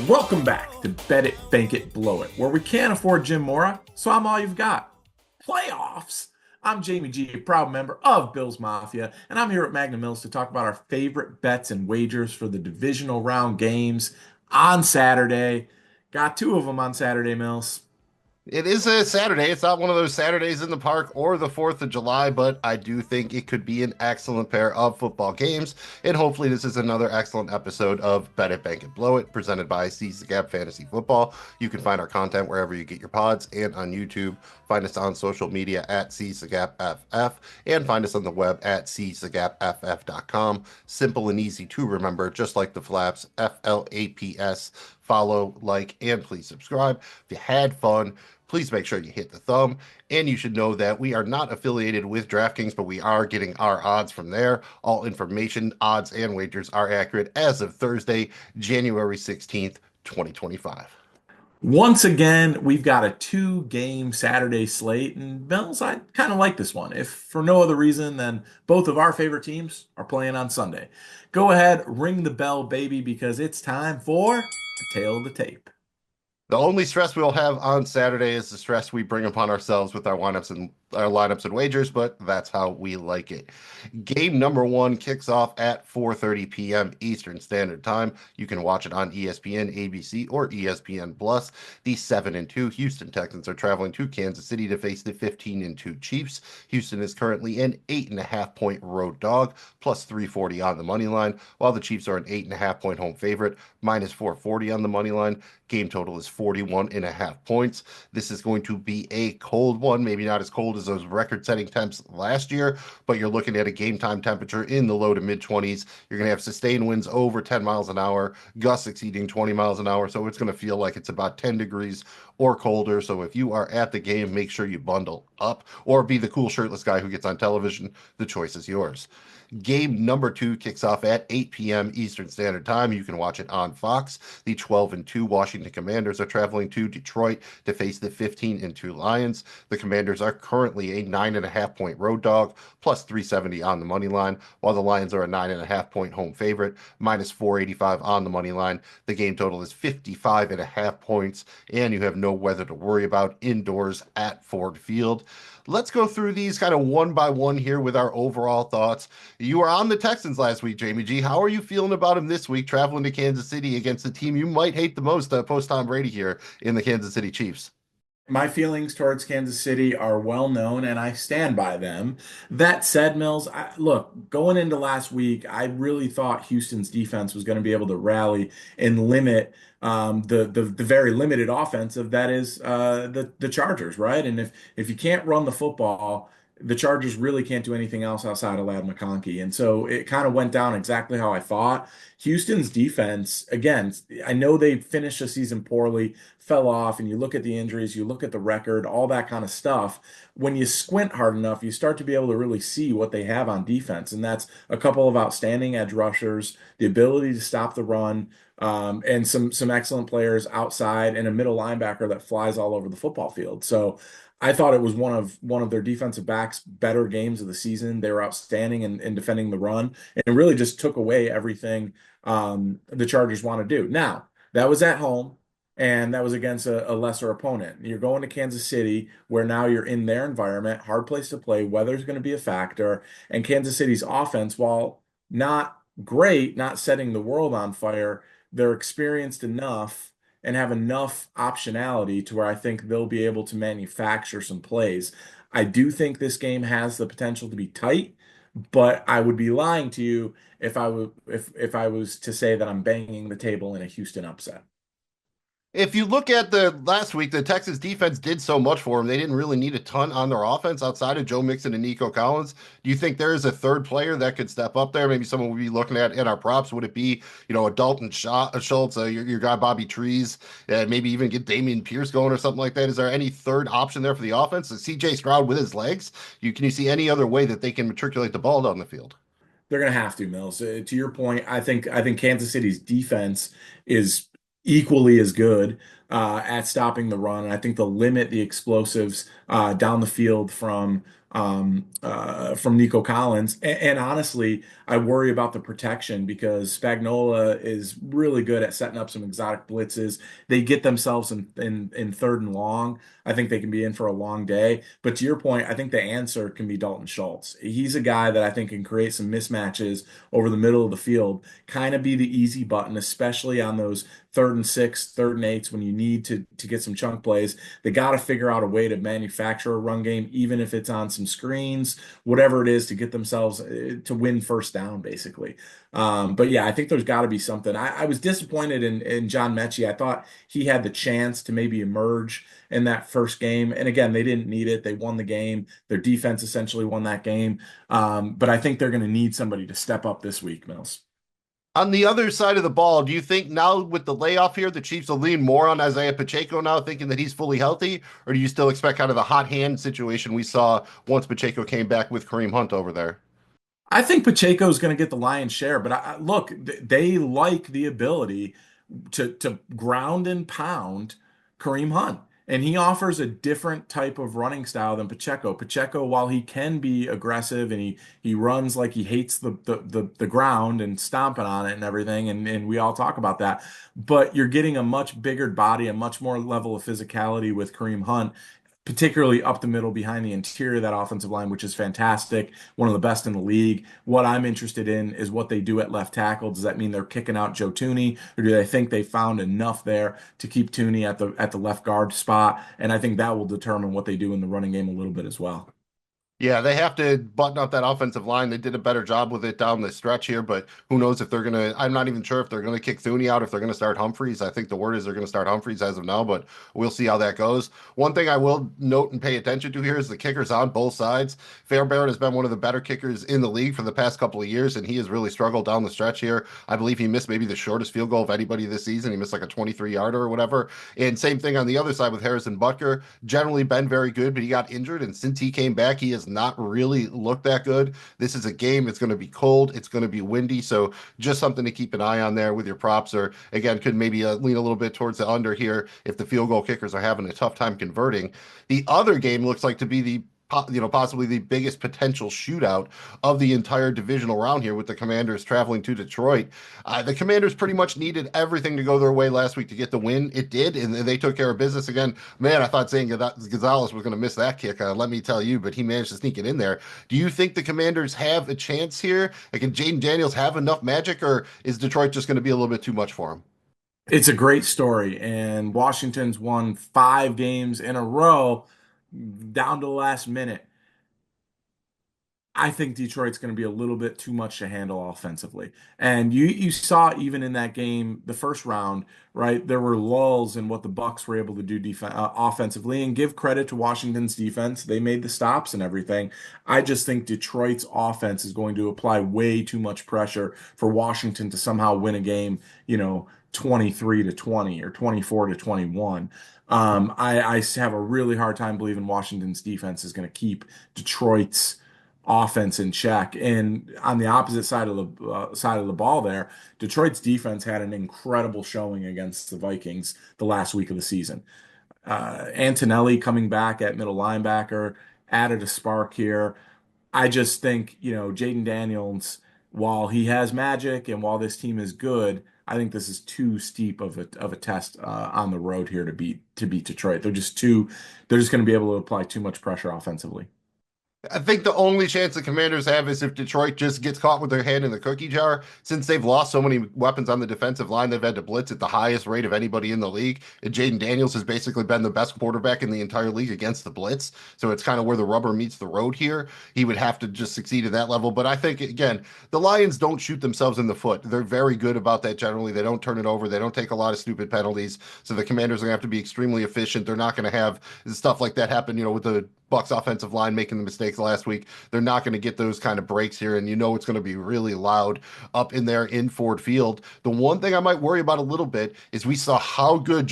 Welcome back to Bet It, Bank It, Blow It, where we can't afford Jim Mora, so I'm all you've got. Playoffs. I'm Jamie G, a proud member of Bills Mafia, and I'm here at Magnum to talk about our favorite bets and wagers for the divisional round games on Saturday. Got two of them on Saturday, Mills. It is a Saturday. It's not one of those Saturdays in the park or the 4th of July, but I do think it could be an excellent pair of football games. And hopefully, this is another excellent episode of Bet It, Bank It, Blow It, presented by Seize the Gap Fantasy Football. You can find our content wherever you get your pods and on YouTube. Find us on social media at Seize the Gap FF and find us on the web at seizethegapff.com. Simple and easy to remember, just like the flaps, FLAPS. Follow, like, and please subscribe. If you had fun, please make sure you hit the thumb. And you should know that we are not affiliated with DraftKings, but we are getting our odds from there. All information, odds, and wagers are accurate as of Thursday, January 16th, 2025. Once again, we've got a two-game Saturday slate, and Mills, I kind of like this one, if for no other reason than both of our favorite teams are playing on Sunday. Go ahead, ring the bell, baby, because it's time for the tail of the tape. The only stress we'll have on Saturday is the stress we bring upon ourselves with our lineups and wagers, but that's how we like it. Game number one kicks off at 4:30 p.m. Eastern Standard Time. You can watch it on ESPN, ABC, or ESPN Plus. The 7-2 Houston Texans are traveling to Kansas City to face the 15-2 Chiefs. Houston is currently an 8.5-point road dog, plus 340 on the money line, while the Chiefs are an 8.5-point home favorite, minus 440 on the money line. Game total is 41.5 points. This is going to be a cold one, maybe not as cold as those record-setting temps last year, but you're looking at a game time temperature in the low to mid 20s. You're going to have sustained winds over 10 miles an hour, gusts exceeding 20 miles an hour, so it's going to feel like it's about 10 degrees or colder. So if you are at the game, make sure you bundle up or be the cool shirtless guy who gets on television. The choice is yours. Game number two kicks off at 8 p.m. Eastern Standard Time. You can watch it on Fox. The 12-2 Washington Commanders are traveling to Detroit to face the 15-2 Lions. The Commanders are currently a 9.5-point road dog, plus 370 on the money line, while the Lions are a 9.5-point home favorite, minus 485 on the money line. The game total is 55.5 points, and you have no weather to worry about indoors at Ford Field. Let's go through these kind of one by one here with our overall thoughts. You were on the Texans last week, Jamie G. How are you feeling about them this week, traveling to Kansas City against the team you might hate the most post Tom Brady here in the Kansas City Chiefs? My feelings towards Kansas City are well known, and I stand by them. That said, Mills, look, going into last week, I really thought Houston's defense was going to be able to rally and limit the very limited offensive that is the Chargers, right? And if you can't run the football, the Chargers really can't do anything else outside of Lad McConkey. And so it kind of went down exactly how I thought. Houston's defense, again, I know they finished the season poorly, fell off, and you look at the injuries, you look at the record, all that kind of stuff. When you squint hard enough, you start to be able to really see what they have on defense. And that's a couple of outstanding edge rushers, the ability to stop the run, and some excellent players outside, and a middle linebacker that flies all over the football field. So I thought it was one of their defensive backs' better games of the season. They were outstanding in defending the run and really just took away everything the Chargers want to do. Now, that was at home and that was against a lesser opponent. You're going to Kansas City, where now you're in their environment, hard place to play, weather's going to be a factor, and Kansas City's offense, while not great, not setting the world on fire, they're experienced enough and have enough optionality to where I think they'll be able to manufacture some plays. I do think this game has the potential to be tight, but I would be lying to you if I was to say that I'm banging the table in a Houston upset. If you look at the last week, the Texas defense did so much for them. They didn't really need a ton on their offense outside of Joe Mixon and Nico Collins. Do you think there is a third player that could step up there? Maybe someone we'd be looking at in our props. Would it be, a Dalton Schultz, your guy Bobby Trees, maybe even get Damian Pierce going or something like that? Is there any third option there for the offense? Is CJ Stroud with his legs? Can you see any other way that they can matriculate the ball down the field? They're going to have to, Mills. To your point, I think Kansas City's defense is equally as good. at stopping the run. And I think they'll limit the explosives down the field from Nico Collins. And honestly, I worry about the protection because Spagnuolo is really good at setting up some exotic blitzes. They get themselves in third and long. I think they can be in for a long day. But to your point, I think the answer can be Dalton Schultz. He's a guy that I think can create some mismatches over the middle of the field, kind of be the easy button, especially on those third and six, third and eights when you need to get some chunk plays. They got to figure out a way to manufacture a run game, even if it's on some screens, whatever it is, to get themselves to win first down, basically. But yeah, I think there's got to be something. I was disappointed in John Mechie. I thought he had the chance to maybe emerge in that first game. And again, they didn't need it. They won the game. Their defense essentially won that game. But I think they're going to need somebody to step up this week, Mills. On the other side of the ball, do you think now with the layoff here, the Chiefs will lean more on Isaiah Pacheco now, thinking that he's fully healthy? Or do you still expect kind of the hot hand situation we saw once Pacheco came back with Kareem Hunt over there? I think Pacheco is going to get the lion's share, but look, they like the ability to ground and pound Kareem Hunt. And he offers a different type of running style than Pacheco. Pacheco, while he can be aggressive and he runs like he hates the ground and stomping on it and everything, and we all talk about that, but you're getting a much bigger body, a much more level of physicality with Kareem Hunt, particularly up the middle behind the interior of that offensive line, which is fantastic, one of the best in the league. What I'm interested in is what they do at left tackle. Does that mean they're kicking out Joe Tooney, or do they think they found enough there to keep Tooney at the left guard spot? And I think that will determine what they do in the running game a little bit as well. Yeah, they have to button up that offensive line. They did a better job with it down the stretch here, but who knows if they're gonna. I'm not even sure if they're gonna kick Thuney out, if they're gonna start Humphreys. I think the word is they're gonna start Humphreys as of now, but we'll see how that goes. One thing I will note and pay attention to here is the kickers on both sides. Fairbairn has been one of the better kickers in the league for the past couple of years, and he has really struggled down the stretch here. I believe he missed maybe the shortest field goal of anybody this season. He missed like a 23-yarder or whatever. And same thing on the other side with Harrison Butker. Generally been very good, but he got injured, and since he came back, he has not really look that good. This is a game. It's going to be cold. It's going to be windy. So just something to keep an eye on there with your props. Or again, could maybe lean a little bit towards the under here if the field goal kickers are having a tough time converting. The other game looks like to be the possibly the biggest potential shootout of the entire divisional round here with the Commanders traveling to Detroit. The Commanders pretty much needed everything to go their way last week to get the win. It did, and they took care of business again. Man, I thought Zane Gonzalez was going to miss that kick. Let me tell you, but he managed to sneak it in there. Do you think the Commanders have a chance here? Like, can Jayden Daniels have enough magic, or is Detroit just going to be a little bit too much for him? It's a great story, and Washington's won 5 games in a row down to the last minute. I think Detroit's going to be a little bit too much to handle offensively. And you saw even in that game, the first round, right? There were lulls in what the Bucks were able to do offensively. And give credit to Washington's defense; they made the stops and everything. I just think Detroit's offense is going to apply way too much pressure for Washington to somehow win a game, 23-20 or 24-21. I have a really hard time believing Washington's defense is going to keep Detroit's offense in check. And on the opposite side of the ball there, Detroit's defense had an incredible showing against the Vikings the last week of the season. Antonelli coming back at middle linebacker added a spark here. I just think, Jayden Daniels, while he has magic and while this team is good, I think this is too steep of a test on the road here to beat Detroit. They're just going to be able to apply too much pressure offensively. I think the only chance the Commanders have is if Detroit just gets caught with their hand in the cookie jar. Since they've lost so many weapons on the defensive line, they've had to blitz at the highest rate of anybody in the league. And Jayden Daniels has basically been the best quarterback in the entire league against the blitz. So it's kind of where the rubber meets the road here. He would have to just succeed at that level. But I think, again, the Lions don't shoot themselves in the foot. They're very good about that generally. They don't turn it over. They don't take a lot of stupid penalties. So the Commanders are going to have to be extremely efficient. They're not going to have stuff like that happen, with the Bucks offensive line making the mistakes last week. They're not going to get those kind of breaks here, and you know it's going to be really loud up in there in Ford Field. The one thing I might worry about a little bit is we saw how good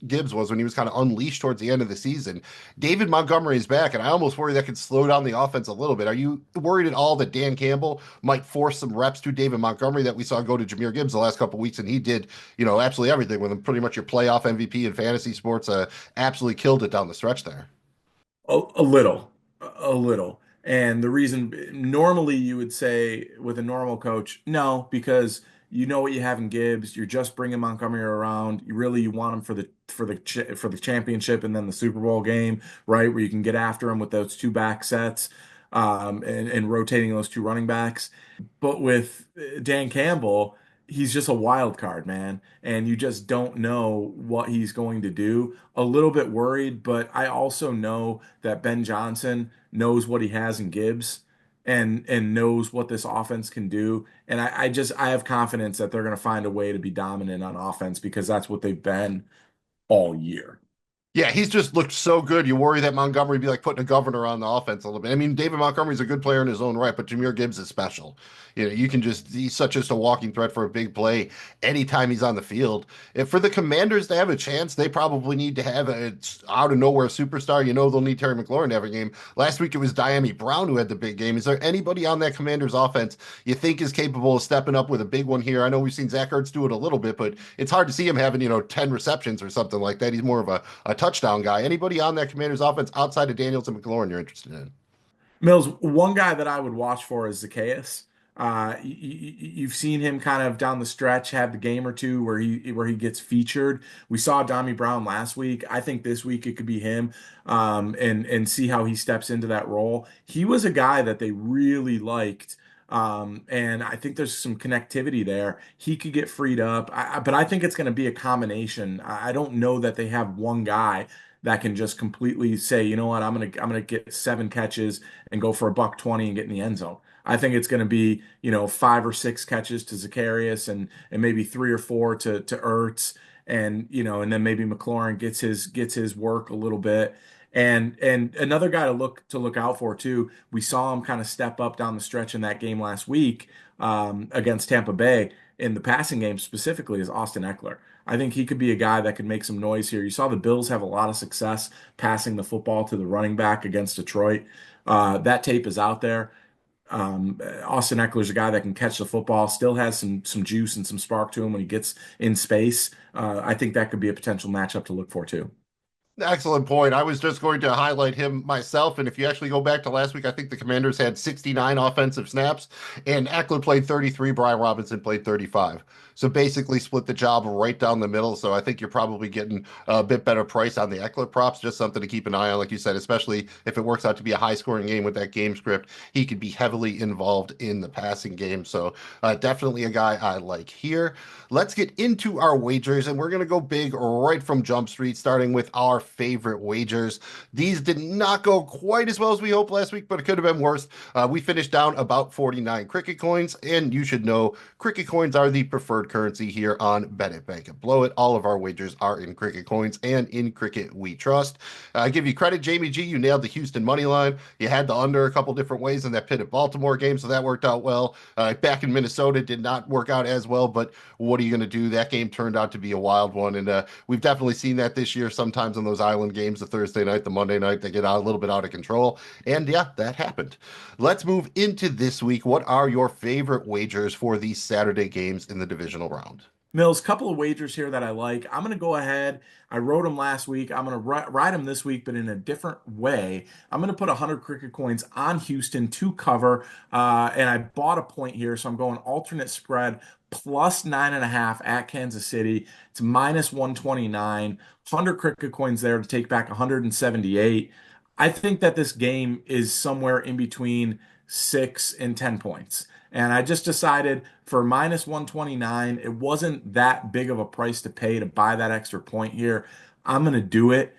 Gibbs was when he was kind of unleashed towards the end of the season. David Montgomery is back, and I almost worry that could slow down the offense a little bit. Are you worried at all that Dan Campbell might force some reps to David Montgomery that we saw go to Jahmyr Gibbs the last couple of weeks, and he did, absolutely everything with him, pretty much your playoff MVP in fantasy sports, absolutely killed it down the stretch there. A little, a little. And the reason normally you would say with a normal coach, no, because you know what you have in Gibbs. You're just bringing Montgomery around. You want him for the championship and then the Super Bowl game, right? Where you can get after him with those two back sets, and rotating those two running backs. But with Dan Campbell, he's just a wild card, man, and you just don't know what he's going to do. A little bit worried, but I also know that Ben Johnson knows what he has in Gibbs and knows what this offense can do. And I have confidence that they're going to find a way to be dominant on offense because that's what they've been all year. Yeah, he's just looked so good. You worry that Montgomery be like putting a governor on the offense a little bit. I mean, David Montgomery's a good player in his own right, but Jahmyr Gibbs is special. You can he's such just a walking threat for a big play anytime he's on the field. If for the Commanders to have a chance, they probably need to have a out of nowhere superstar. They'll need Terry McLaurin to have a game. Last week it was Diami Brown who had the big game. Is there anybody on that Commanders offense you think is capable of stepping up with a big one here? I know we've seen Zach Ertz do it a little bit, but it's hard to see him having, 10 receptions or something like that. He's more of a touchdown guy. Anybody on that Commanders offense outside of Daniels and McLaurin you're interested in? Mills, one guy that I would watch for is Zacchaeus. You've seen him kind of down the stretch have the game or two where he gets featured. We saw Dami Brown last week. I think this week it could be him, and see how he steps into that role. He was a guy that they really liked. And I think there's some connectivity there. He could get freed up, but I think it's going to be a combination. I don't know that they have one guy that can just completely say, you know what, I'm gonna get 7 catches and go for $120 and get in the end zone. I think it's going to be, 5 or 6 catches to Zacharias and maybe 3 or 4 to Ertz, and then maybe McLaurin gets his work a little bit. And another guy to look out for too. We saw him kind of step up down the stretch in that game last week, against Tampa Bay in the passing game specifically is Austin Eckler. I think he could be a guy that could make some noise here. You saw the Bills have a lot of success passing the football to the running back against Detroit. That tape is out there. Austin Eckler's a guy that can catch the football, still has some juice and some spark to him when he gets in space. I think that could be a potential matchup to look for too. Excellent point. I was just going to highlight him myself. And if you actually go back to last week, I think the Commanders had 69 offensive snaps, and Eckler played 33, Brian Robinson played 35. So basically split the job right down the middle. So I think you're probably getting a bit better price on the Eckler props. Just something to keep an eye on, like you said, especially if it works out to be a high scoring game with that game script. He could be heavily involved in the passing game. So definitely a guy I like here. Let's get into our wagers, and we're going to go big right from Jump Street, starting with our favorite wagers. These did not go quite as well as we hoped last week, but it could have been worse. We finished down about 49 cricket coins, and you should know cricket coins are the preferred currency here on Bet It, Bank It, Blow It. All of our wagers are in cricket coins, and in cricket we trust. I give you credit, Jamie G. You nailed the Houston money line. You had the under a couple different ways in that Pitt at Baltimore game, so that worked out well. Back in Minnesota did not work out as well, but what are you going to do? That game turned out to be a wild one, and we've definitely seen that this year. Sometimes on those island games, the Thursday night, the Monday night, they get out a little bit out of control, and yeah, that happened. Let's move into this week. What are your favorite wagers for these Saturday games in the divisional round? Mills, couple of wagers here that I like. I'm going to go ahead. I wrote them last week. I'm going to ride them this week, but in a different way. I'm going to put 100 cricket coins on Houston to cover. And I bought a point here, so I'm going alternate spread plus 9.5 at Kansas City. It's minus 129. 100 cricket coins there to take back 178. I think that this game is somewhere in between 6 and 10 points. And I just decided for minus 129, it wasn't that big of a price to pay to buy that extra point here. I'm going to do it,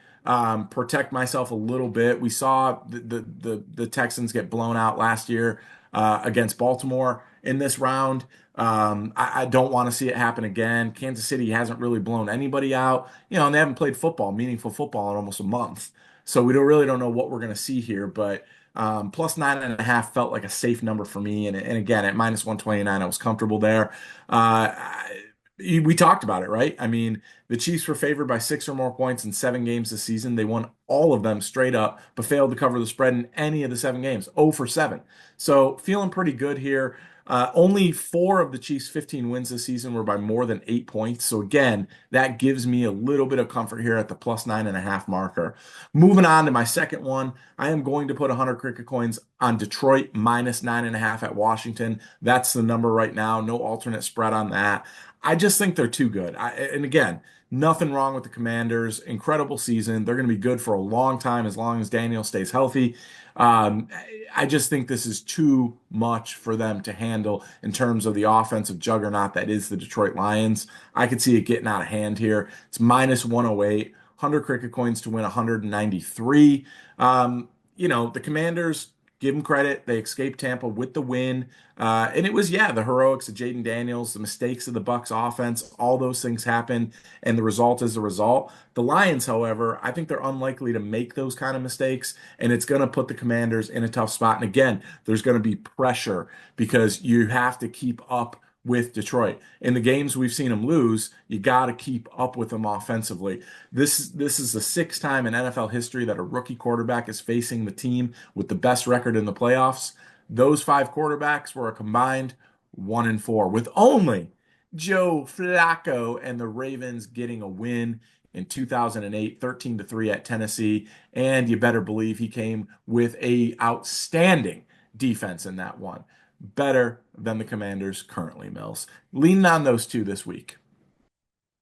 protect myself a little bit. We saw the Texans get blown out last year, against Baltimore in this round. I don't want to see it happen again. Kansas City hasn't really blown anybody out, and they haven't played football, meaningful football, in almost a month. So we don't know what we're going to see here, but plus 9.5 felt like a safe number for me. And again, at minus 129, I was comfortable there. We talked about it, right? I mean, the Chiefs were favored by 6 or more points in 7 games this season. They won all of them straight up, but failed to cover the spread in any of the 7 games. 0 for 7. So feeling pretty good here. Only 4 of the Chiefs' 15 wins this season were by more than 8 points. So again, that gives me a little bit of comfort here at the plus 9.5 marker. Moving on to my second one, I am going to put 100 cricket coins on Detroit minus 9.5 at Washington. That's the number right now. No alternate spread on that. I just think they're too good. And again, nothing wrong with the Commanders. Incredible season. They're going to be good for a long time as long as Daniel stays healthy. Um, I just think this is too much for them to handle in terms of the offensive juggernaut that is the Detroit Lions. I could see it getting out of hand here. It's minus 108, 100 cricket coins to win 193. The Commanders, give them credit. They escaped Tampa with the win. And it was, yeah, the heroics of Jayden Daniels, the mistakes of the Bucks offense, all those things happen, and the result is the result. The Lions, however, I think they're unlikely to make those kind of mistakes, and it's going to put the Commanders in a tough spot. And again, there's going to be pressure because you have to keep up with Detroit. In the games we've seen them lose, you got to keep up with them offensively. This is the sixth time in NFL history that a rookie quarterback is facing the team with the best record in the playoffs. Those 5 quarterbacks were a combined 1-4, with only Joe Flacco and the Ravens getting a win in 2008, 13-3 at Tennessee. And you better believe he came with a outstanding defense in that one. Better than the Commanders currently, Mills. Leaning on those two this week.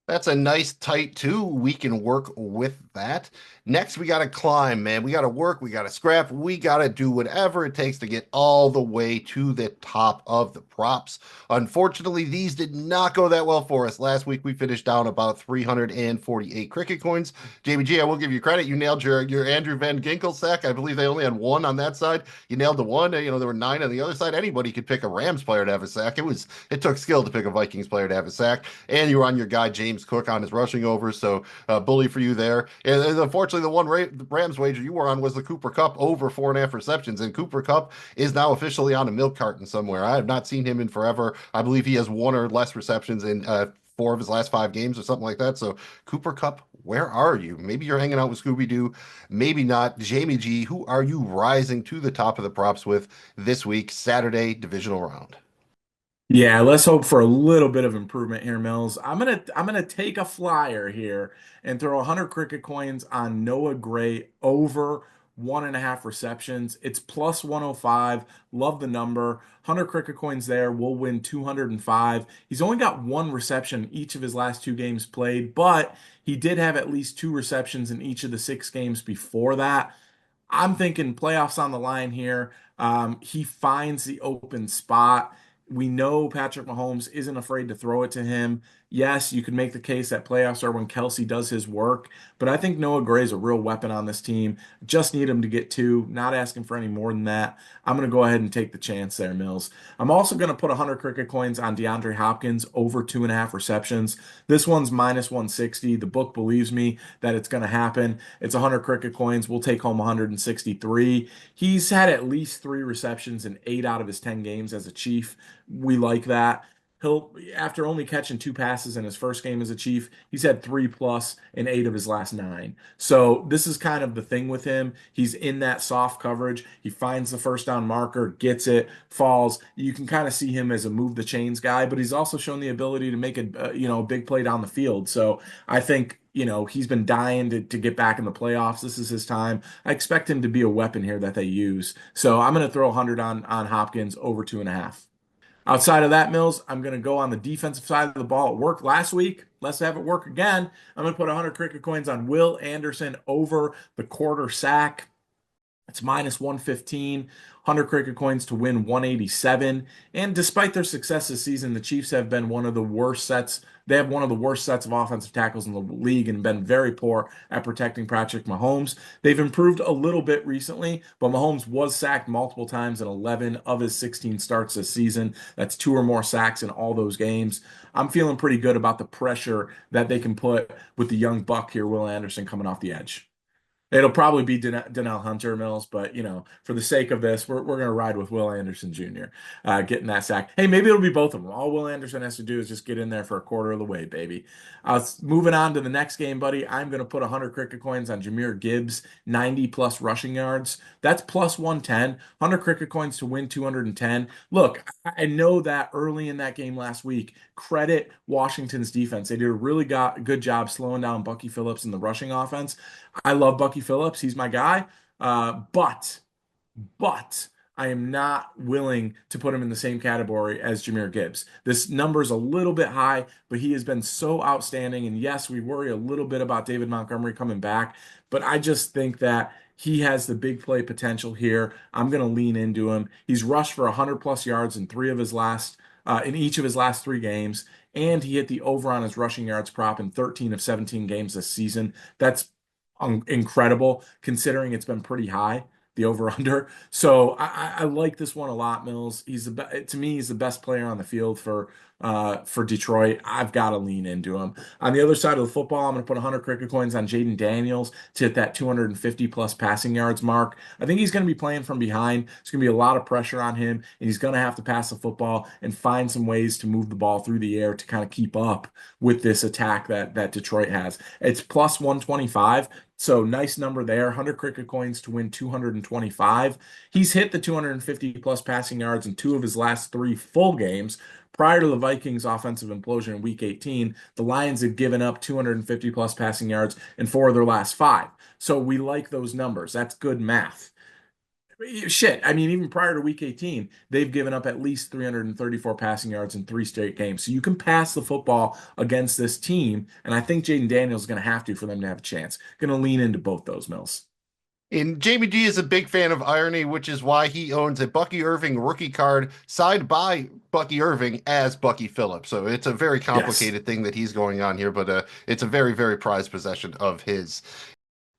That's a nice tight two. We can work with that. Next, we got to climb, man. We got to work. We got to scrap. We got to do whatever it takes to get all the way to the top of the props. Unfortunately, these did not go that well for us. Last week, we finished down about 348 cricket coins. JBG, I will give you credit. You nailed your Andrew Van Ginkel sack. I believe they only had one on that side. You nailed the one. There were 9 on the other side. Anybody could pick a Rams player to have a sack. It took skill to pick a Vikings player to have a sack. And you were on your guy, James Cook, on his rushing over. So, bully for you there. And unfortunately, the one Rams wager you were on was the Cooper Kupp over 4.5 receptions. And Cooper Kupp is now officially on a milk carton somewhere. I have not seen him in forever. I believe he has 1 or less receptions in 4 of his last 5 games or something like that. So, Cooper Kupp, where are you? Maybe you're hanging out with Scooby Doo. Maybe not. Jamie G, who are you rising to the top of the props with this week, Saturday divisional round? Yeah, let's hope for a little bit of improvement here, Mills. I'm gonna take a flyer here and throw 100 cricket coins on Noah Gray over 1.5 receptions. It's plus 105. Love the number. 100 cricket coins there. We'll win 205. He's only got 1 reception each of his last 2 games played, but he did have at least 2 receptions in each of the 6 games before that. I'm thinking playoffs on the line here. He finds the open spot. We know Patrick Mahomes isn't afraid to throw it to him. Yes, you could make the case that playoffs are when Kelsey does his work, but I think Noah Gray is a real weapon on this team. Just need him to get 2, not asking for any more than that. I'm going to go ahead and take the chance there, Mills. I'm also going to put 100 cricket coins on DeAndre Hopkins over 2.5 receptions. This one's minus 160. The book believes me that it's going to happen. It's 100 cricket coins. We'll take home 163. He's had at least 3 receptions in 8 out of his 10 games as a Chief. We like that. He'll, after only catching 2 passes in his first game as a Chief, he's had 3+ in 8 of his last 9. So this is kind of the thing with him. He's in that soft coverage. He finds the first down marker, gets it, falls. You can kind of see him as a move the chains guy, but he's also shown the ability to make a big play down the field. So I think he's been dying to get back in the playoffs. This is his time. I expect him to be a weapon here that they use. So I'm going to throw 100 on Hopkins over 2.5. Outside of that, Mills, I'm going to go on the defensive side of the ball. It worked last week. Let's have it work again. I'm going to put 100 cricket coins on Will Anderson over the quarter sack. It's minus 115, 100 cricket coins to win 187. And despite their success this season, the Chiefs have been one of the worst sets. They have one of the worst sets of offensive tackles in the league and been very poor at protecting Patrick Mahomes. They've improved a little bit recently, but Mahomes was sacked multiple times in 11 of his 16 starts this season. That's 2 or more sacks in all those games. I'm feeling pretty good about the pressure that they can put with the young buck here, Will Anderson, coming off the edge. It'll probably be Donnell Hunter Mills, but for the sake of this, we're gonna ride with Will Anderson Jr. Getting that sack. Hey, maybe it'll be both of them. All Will Anderson has to do is just get in there for a quarter of the way, baby. Moving on to the next game, buddy. I'm gonna put 100 cricket coins on Jahmyr Gibbs, 90 plus rushing yards. That's plus 110. 100 cricket coins to win 210. Look, I know that early in that game last week, credit Washington's defense. They did a really good job slowing down Bucky Phillips in the rushing offense. I love Bucky Phillips. He's my guy. But I am not willing to put him in the same category as Jahmyr Gibbs. This number is a little bit high, but he has been so outstanding. And yes, we worry a little bit about David Montgomery coming back, but I just think that he has the big play potential here. I'm going to lean into him. He's rushed for 100 plus yards in in each of his last three games, and he hit the over on his rushing yards prop in 13 of 17 games this season. That's incredible considering it's been pretty high, the over under. So I like this one a lot, Mills. To me, he's the best player on the field for Detroit. I've got to lean into him. On the other side of the football, I'm going to put 100 cricket coins on Jayden Daniels to hit that 250 plus passing yards mark. I think he's going to be playing from behind. There's going to be a lot of pressure on him, and he's going to have to pass the football and find some ways to move the ball through the air to kind of keep up with this attack that Detroit has. It's plus 125. So nice number there. 100 cricket coins to win 225. He's hit the 250 plus passing yards in two of his last three full games. Prior to the Vikings' offensive implosion in Week 18, the Lions had given up 250 plus passing yards in four of their last five. So we like those numbers. That's good math. Shit, I mean, even prior to Week 18, they've given up at least 334 passing yards in three straight games. So you can pass the football against this team, and I think Jayden Daniels is going to have to for them to have a chance. Going to lean into both those, Mills. And Jamie G is a big fan of irony, which is why he owns a Bucky Irving rookie card signed by Bucky Irving as Bucky Phillips. So it's a very Yes. complicated thing that he's going on here, but it's a very, very prized possession of his.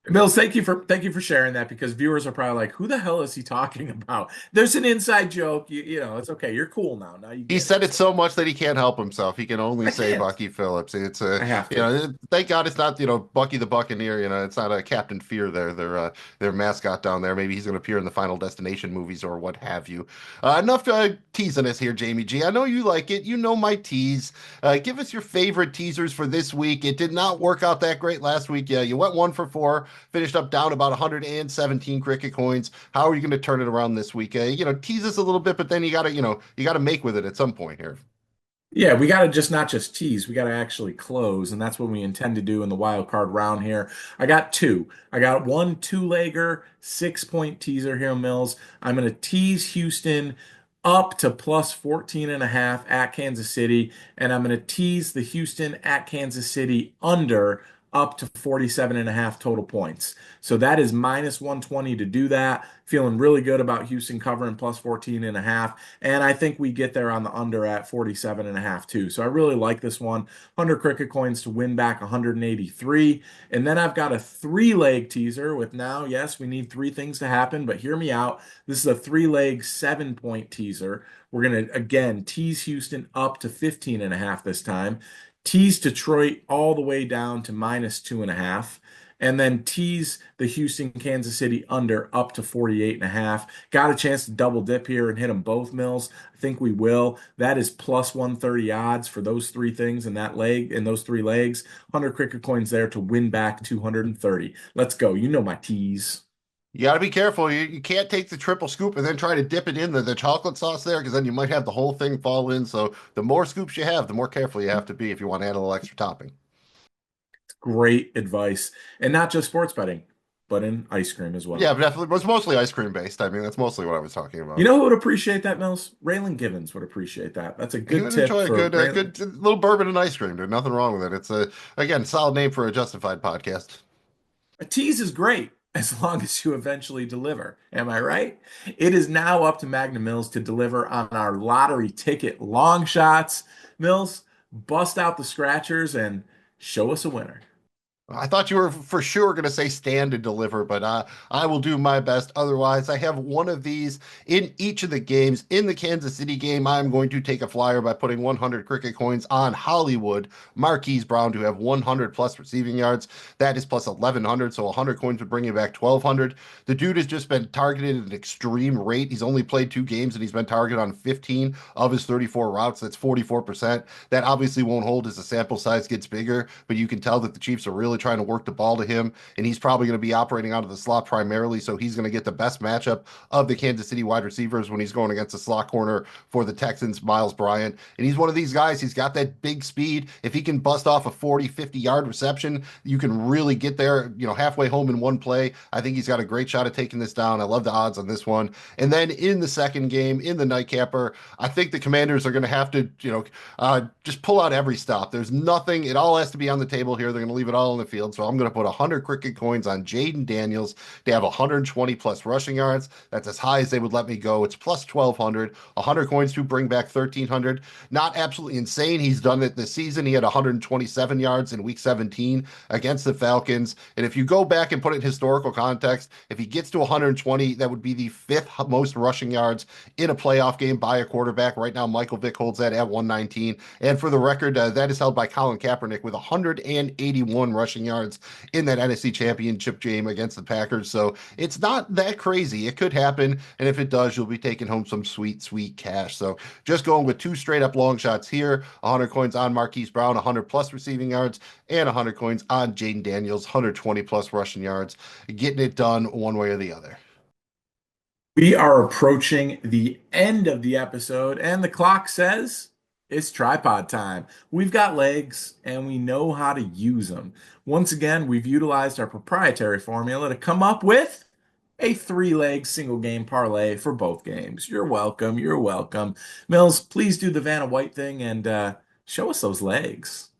Mills, thank you for sharing that because viewers are probably like, "Who the hell is he talking about?" There's an inside joke. It's okay. You're cool now. Now you He get said it. it So so much that he can't help himself. He can only I say can't. Bucky Phillips. It's a, I have to. thank God it's not, Bucky the Buccaneer. It's not a Captain Fear there. Their mascot down there. Maybe he's going to appear in the Final Destination movies or what have you. Enough teasing us here, Jamie G. I know you like it. You know my tease. Give us your favorite teasers for this week. It did not work out that great last week. Yeah, you went 1 for 4, finished up down about 117 cricket coins. How are you going to turn it around this week? Tease us a little bit, but then you got to make with it at some point here. Yeah, we got to just not just tease, we got to actually close, and that's what we intend to do in the wild card round here. I got two. I got one two-legger, 6 point teaser here, Mills. I'm going to tease Houston up to plus 14 and a half at Kansas City, and I'm going to tease the Houston at Kansas City under up to 47 and a half total points. So that is minus 120 to do that. Feeling really good about Houston covering plus 14 and a half. And I think we get there on the under at 47 and a half too. So I really like this one. 100 cricket coins to win back 183. And then I've got a three-leg teaser with now, yes, we need three things to happen, but hear me out. This is a three-leg 7 point teaser. We're going to again tease Houston up to 15 and a half this time. Tease Detroit all the way down to minus 2.5, and then tease the Houston Kansas City under up to 48 and a half. Got a chance to double dip here and hit them both, Mills. I think we will. That is plus 130 odds for those three things in that leg, in those three legs. 100 cricket coins there to win back 230. Let's go. You know my tease. You got to be careful. You can't take the triple scoop and then try to dip it in the chocolate sauce there because then you might have the whole thing fall in. So the more scoops you have, the more careful you have to be if you want to add a little extra topping. Great advice. And not just sports betting, but in ice cream as Yeah, well. but definitely. It was mostly ice cream based. I mean, that's mostly what I was talking You about. know who would appreciate that, Mills? Raylan Givens would appreciate that. That's a He good would tip enjoy a for good, Raylan. good little bourbon and ice cream. There's nothing wrong with it. It's a again solid name for a justified podcast. A tease is great as long as you eventually deliver. Am I right? It is now up to Magnum Mills to deliver on our lottery ticket long shots. Mills, bust out the scratchers and show us a winner. I thought you were for sure going to say stand and deliver, but I will do my best. Otherwise, I have one of these in each of the games. In the Kansas City game, I'm going to take a flyer by putting 100 cricket coins on Hollywood, Marquise Brown to have 100 plus receiving yards. That is plus 1100, so 100 coins would bring you back 1200. The dude has just been targeted at an extreme rate. He's only played 2 games and he's been targeted on 15 of his 34 routes. That's 44%. That obviously won't hold as the sample size gets bigger, but you can tell that the Chiefs are really trying to work the ball to him, and he's probably going to be operating out of the slot primarily, so he's going to get the best matchup of the Kansas City wide receivers when he's going against the slot corner for the Texans, Miles Bryant. And he's one of these guys, he's got that big speed. If he can bust off a 40, 50-yard reception, you can really get there, halfway home in one play. I think he's got a great shot at taking this down. I love the odds on this one. And then in the second game, in the nightcapper, I think the Commanders are going to have to, just pull out every stop. There's nothing, it all has to be on the table here. They're going to leave it all on the field. So I'm going to put 100 cricket coins on Jayden Daniels to have 120 plus rushing yards. That's as high as they would let me go. It's plus 1200, 100 coins to bring back 1300. Not absolutely insane. He's done it this season. He had 127 yards in week 17 against the Falcons. And if you go back and put it in historical context, if he gets to 120, that would be the fifth most rushing yards in a playoff game by a quarterback. Right now, Michael Vick holds that at 119. And for the record, that is held by Colin Kaepernick with 181 rushing yards in that NFC Championship game against the Packers. So it's not that crazy. It could happen. And if it does, you'll be taking home some sweet, sweet cash. So just going with two straight up long shots here, 100 coins on Marquise Brown, 100 plus receiving yards, and 100 coins on Jayden Daniels, 120 plus rushing yards, getting it done one way or the other. We are approaching the end of the episode, and the clock says it's tripod time. We've got legs, and we know how to use them. Once again, we've utilized our proprietary formula to come up with a three-leg single game parlay for both games. You're welcome. You're welcome. Mills, please do the Vanna White thing and show us those legs.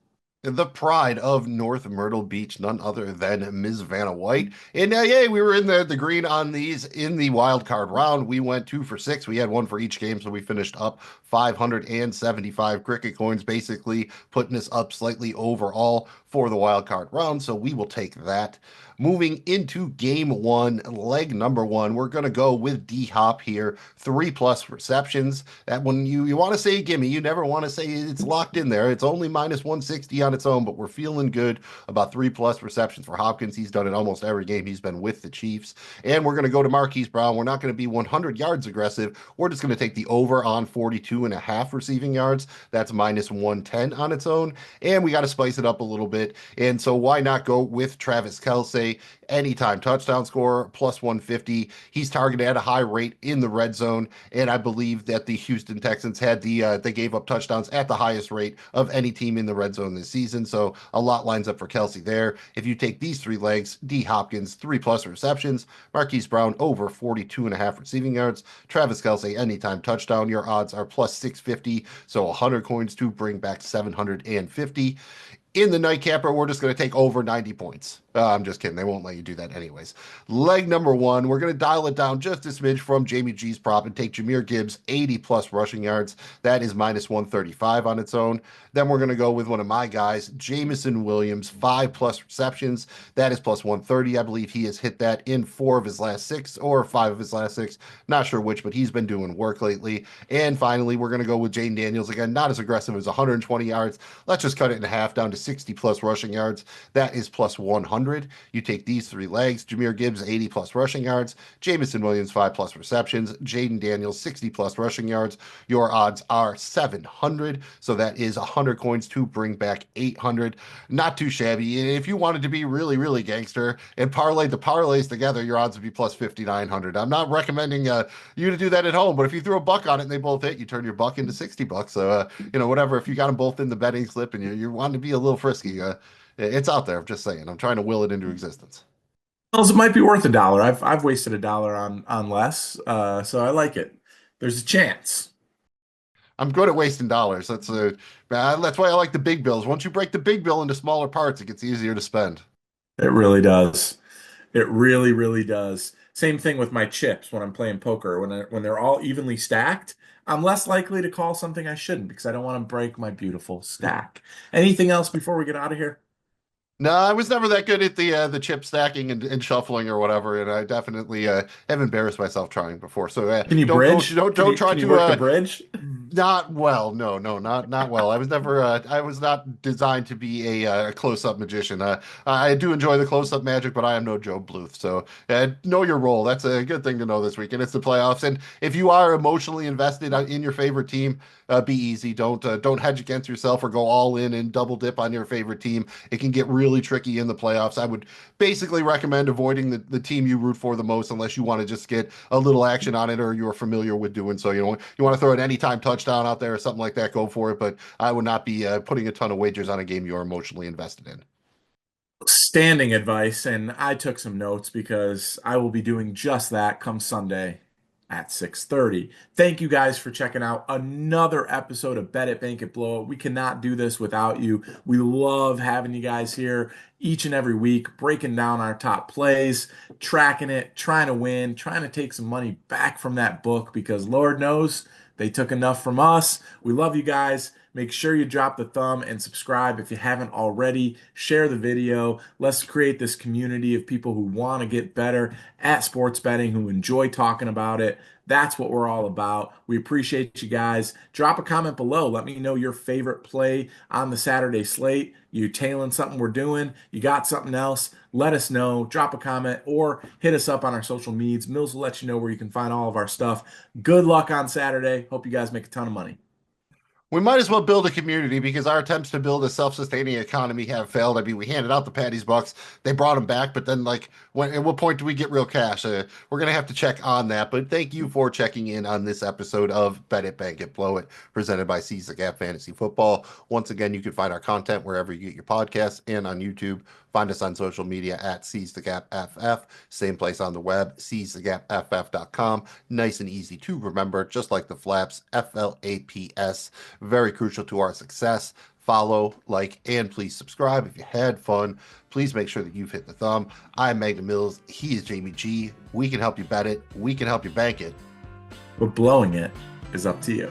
The pride of North Myrtle Beach, none other than Ms. Vanna White. And yeah, we were in the green on these in the wild card round. We went 2 for 6. We had one for each game, so we finished up 575 cricket coins, basically putting us up slightly overall for the wild card round. So we will take that. Moving into game one, leg number one, we're going to go with D Hop here. 3 plus receptions. That when you want to say gimme, you never want to say it's locked in there. It's only minus 160 on its own, but we're feeling good about 3 plus receptions for Hopkins. He's done it almost every game he's been with the Chiefs. And we're going to go to Marquise Brown. We're not going to be 100 yards aggressive. We're just going to take the over on 42.5 receiving yards. That's minus 110 on its own. And we got to spice it up a little bit. And so why not go with Travis Kelce? Anytime touchdown score plus 150. He's targeted at a high rate in the red zone, and I believe that the Houston Texans had they gave up touchdowns at the highest rate of any team in the red zone this season. So a lot lines up for Kelce there. If you take these three legs, D Hopkins 3 plus receptions, Marquise Brown over 42.5 receiving yards, Travis Kelce anytime touchdown. Your odds are plus 650, so 100 coins to bring back 750. In the nightcapper, we're just going to take over 90 points. I'm just kidding. They won't let you do that anyways. Leg number one, we're going to dial it down just a smidge from Jamie G's prop and take Jahmyr Gibbs 80 plus rushing yards. That is minus 135 on its own. Then we're going to go with one of my guys, Jameson Williams, 5 plus receptions. That is plus 130. I believe he has hit that in 4 of his last 6 or 5 of his last 6. Not sure which, but he's been doing work lately. And finally, we're going to go with Jayden Daniels. Again, not as aggressive as 120 yards. Let's just cut it in half down to 60 plus rushing yards. That is plus 100. You take these three legs, Jahmyr Gibbs 80 plus rushing yards, Jameson Williams 5 plus receptions, Jayden Daniels 60 plus rushing yards. Your odds are 700. So that is 100 coins to bring back 800. Not too shabby. If you wanted to be really, really gangster and parlay the parlays together, your odds would be plus 5,900. I'm not recommending you to do that at home, but if you threw a buck on it and they both hit, you turn your buck into 60 bucks. So, whatever, if you got them both in the betting slip and you want to be a little frisky, it's out there. I'm just saying. I'm trying to will it into existence. Mills, it might be worth a dollar. I've wasted a dollar on less, so I like it. There's a chance. I'm good at wasting dollars. That's why I like the big bills. Once you break the big bill into smaller parts, it gets easier to spend. It really does. It really, really does. Same thing with my chips when I'm playing poker. When they're all evenly stacked, I'm less likely to call something I shouldn't because I don't want to break my beautiful stack. Anything else before we get out of here? No, I was never that good at the chip stacking and shuffling or whatever, and I definitely have embarrassed myself trying before. So Can you bridge? don't try Can you to work the bridge? not well. No, no, not well. I was not designed to be a close-up magician. I do enjoy the close-up magic, but I am no Joe Bluth. So know your role. That's a good thing to know this week, and it's the playoffs. And if you are emotionally invested in your favorite team, be easy. Don't hedge against yourself or go all in and double dip on your favorite team. It can get really tricky in the playoffs. I would basically recommend avoiding the team you root for the most unless you want to just get a little action on it or you're familiar with doing so. You want to throw an anytime touchdown out there or something like that, go for it. But I would not be putting a ton of wagers on a game you're emotionally invested in. Standing advice, and I took some notes because I will be doing just that come Sunday at 6:30. Thank you guys for checking out another episode of Bet It, Bank It, Blow It. We cannot do this without you. We love having you guys here each and every week, breaking down our top plays, tracking it, trying to win, trying to take some money back from that book because Lord knows they took enough from us. We love you guys. Make sure you drop the thumb and subscribe if you haven't already. Share the video. Let's create this community of people who want to get better at sports betting, who enjoy talking about it. That's what we're all about. We appreciate you guys. Drop a comment below. Let me know your favorite play on the Saturday slate. You tailing something we're doing? You got something else? Let us know. Drop a comment or hit us up on our social medias. Mills will let you know where you can find all of our stuff. Good luck on Saturday. Hope you guys make a ton of money. We might as well build a community because our attempts to build a self-sustaining economy have failed. I mean, we handed out the Patty's bucks, they brought them back, but then like, at what point do we get real cash? We're gonna have to check on that. But thank you for checking in on this episode of Bet It, Bank It, Blow It, presented by Seize the Gap Fantasy Football. Once again, you can find our content wherever you get your podcasts and on YouTube. Find us on social media at Seize the Gap FF. Same place on the web, seizethegapff.com. Nice and easy to remember, just like the flaps, FLAPS. Very crucial to our success. Follow, like, and please subscribe. If you had fun, please make sure that you've hit the thumb. I'm Magnum Mills. He is Jamie G. We can help you bet it. We can help you bank it. But blowing it is up to you.